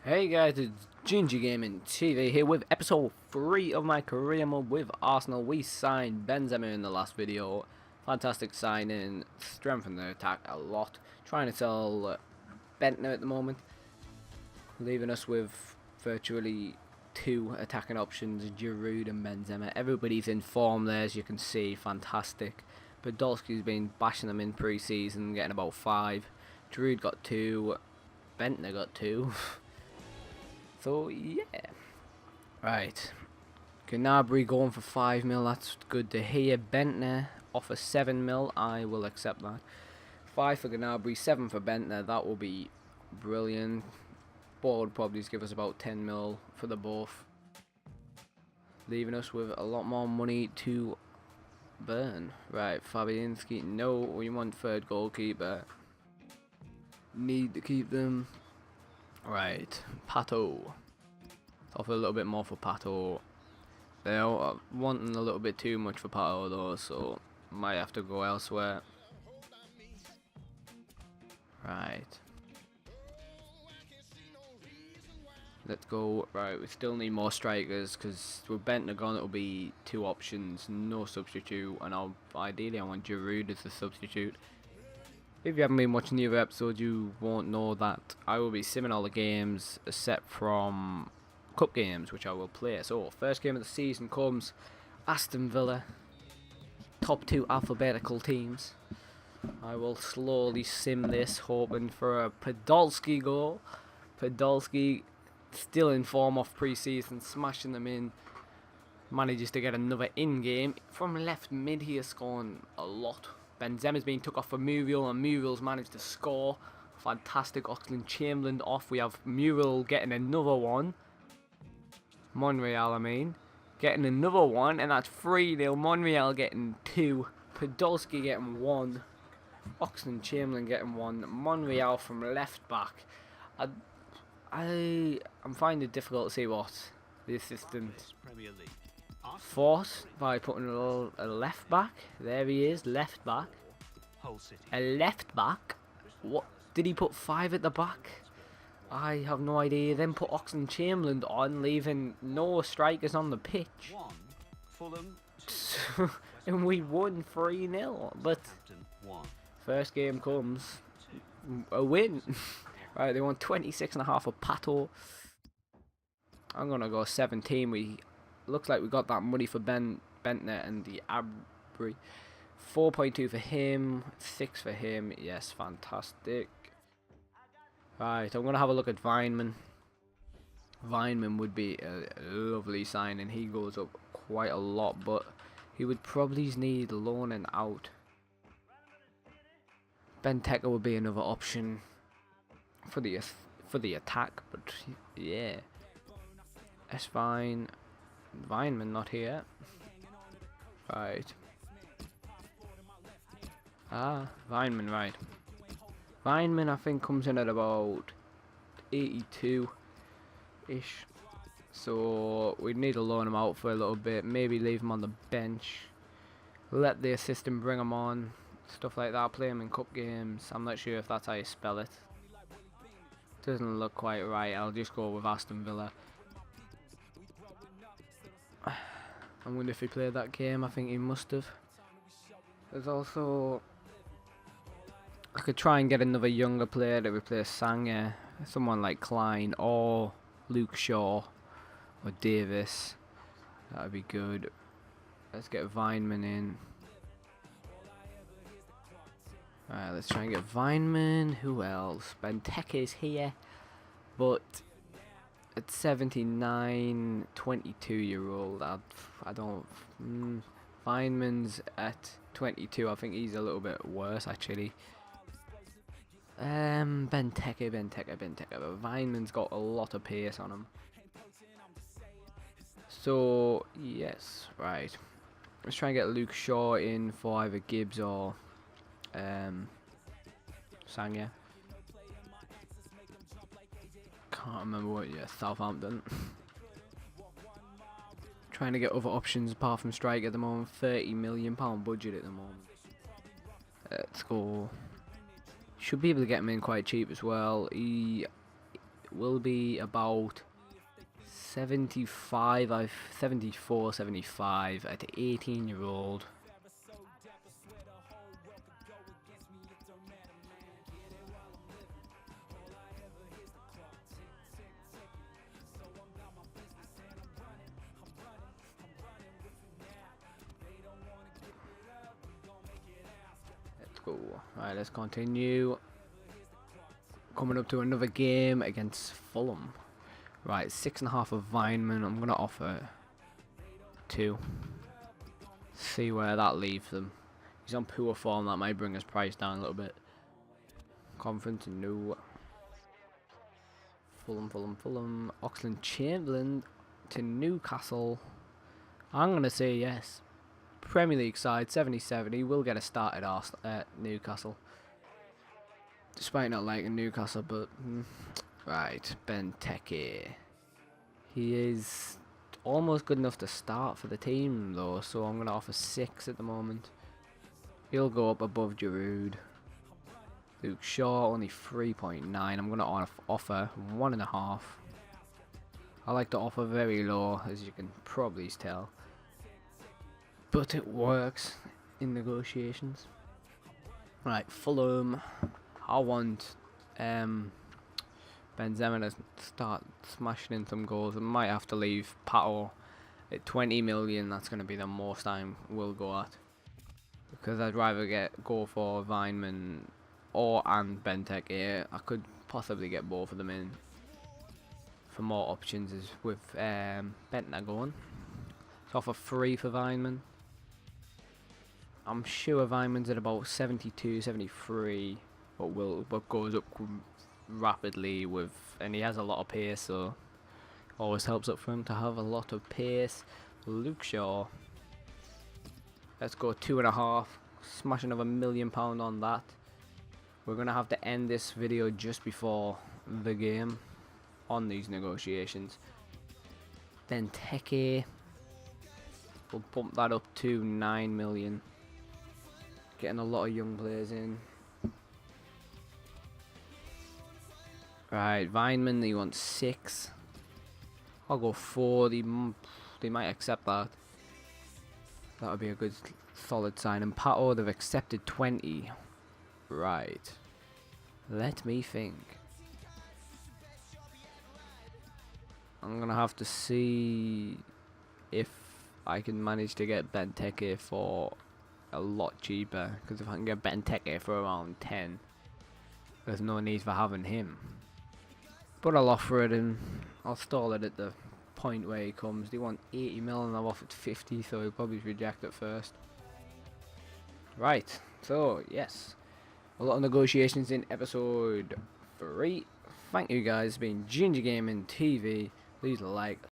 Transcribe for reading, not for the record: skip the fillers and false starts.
Hey guys, it's GingyGamingTV here with episode 3 of my career mode with Arsenal. We signed Benzema in the last video. Fantastic signing, strengthened the attack a lot. Trying to sell Bentner at the moment, leaving us with virtually two attacking options, Giroud and Benzema. Everybody's in form there, as you can see, fantastic. Podolski's been bashing them in pre-season, getting about 5. Giroud got 2, Bentner got 2. So yeah, right. Gnabry going for 5 mil. That's good to hear. Bentner offer 7 mil. I will accept that. 5 for Gnabry, 7 for Bentner. That will be brilliant. Board would probably just give us about 10 mil for the both, leaving us with a lot more money to burn. Right, Fabianski. No, we want third goalkeeper. Need to keep them. Right, Pato. Offer a little bit more for Pato. They're wanting a little bit too much for Pato though, so might have to go elsewhere. Right. Let's go. Right, we still need more strikers because with Bentner gone, it'll be 2 options, no substitute, and ideally I want Giroud as the substitute. If you haven't been watching the other episodes, you won't know that I will be simming all the games except from cup games, which I will play. So, first game of the season comes Aston Villa, top 2 alphabetical teams. I will slowly sim this, hoping for a Podolski goal. Podolski still in form off pre-season, smashing them in. Manages to get another in-game. From left mid, he has scored a lot. Benzema's been took off for Muriel, and Muriel's managed to score. Fantastic. Oxlade-Chamberlain off. We have Muriel getting another one. Monreal, I mean. Getting another one, and that's 3-0. Monreal getting 2. Podolski getting 1. Oxlade-Chamberlain getting 1. Monreal from left back. I'm finding it difficult to see what the assistant force by putting a left back. There he is, left back. A left back. What did he put 5 at the back? I have no idea. Then put Oxlade-Chamberlain on, leaving no strikers on the pitch. And we won 3-0. But first game comes a win. Right, they won 26.5 for Pato. I'm gonna go 17. Looks like we got that money for Bentner and the Abri. 4.2 for him, 6 for him. Yes, fantastic. Right, I'm gonna have a look at Weinman. Weinman would be a lovely signing. He goes up quite a lot, but he would probably need loaning out. Benteke would be another option for the attack, but yeah. Weinman not here. Right. Weinman, right. Weinman I think comes in at about 82-ish. So we need to loan him out for a little bit. Maybe leave him on the bench. Let the assistant bring him on. Stuff like that. Play him in cup games. I'm not sure if that's how you spell it. Doesn't look quite right. I'll just go with Aston Villa. I wonder if he played that game. I think he must have. There's also, I could try and get another younger player to replace Sanga. Someone like Klein or Luke Shaw or Davis. That would be good. Let's get Weinman in. Alright, let's try and get Weinman. Who else? Benteke's here. But at 79, 22-year-old, I don't. Weinman's at 22. I think he's a little bit worse actually. Benteke. But Weinman's got a lot of pace on him. So yes, right. Let's try and get Luke Shaw in for either Gibbs or Sanga. Can't remember what. Yeah, Southampton. Trying to get other options apart from strike at the moment. £30 million budget at the moment. Let's go. Should be able to get him in quite cheap as well. will be about 75, 74, 75 at 18-year-old. Let's go. Right, let's continue. Coming up to another game against Fulham. Right, 6.5 of Vineman. I'm gonna offer 2. See where that leaves them. He's on poor form. That might bring his price down a little bit. Conference, no. Fulham. Oxlade Chamberlain to Newcastle. I'm gonna say yes. Premier League side, 70-70. Will get a start at Newcastle. Despite not liking Newcastle, but right, Benteke. He is almost good enough to start for the team though, so I'm gonna offer 6 at the moment. He'll go up above Giroud. Luke Shaw only 3.9. I'm gonna offer 1.5. I like to offer very low, as you can probably tell, but it works in negotiations. Right, Fulham. I want Benzema to start smashing in some goals. I might have to leave Pato at 20 million. That's going to be the most I will go at, because I'd rather go for Vineman and Benteke. I could possibly get both of them in for more options is with Bentner going. So offer 3 for Vineman. I'm sure Vineman's at about 72, 73. But goes up rapidly and he has a lot of pace, so always helps up for him to have a lot of pace. Luke Shaw, let's go 2.5, smash another £1 million on that. We're gonna have to end this video just before the game on these negotiations. Then Teke, we'll bump that up to 9 million, getting a lot of young players in. Right, Vineman, he wants 6. I'll go 4. They might accept that. That would be a good solid sign. And Pato, they've accepted 20. Right. Let me think. I'm going to have to see if I can manage to get Benteke for a lot cheaper. Because if I can get Benteke for around 10, there's no need for having him. But I'll offer it and I'll stall it at the point where he comes. They want 80 mil and I've offered 50, so he'll probably reject it first. Right, so yes, a lot of negotiations in episode 3. Thank you guys for being GingyGamingTV. Please like,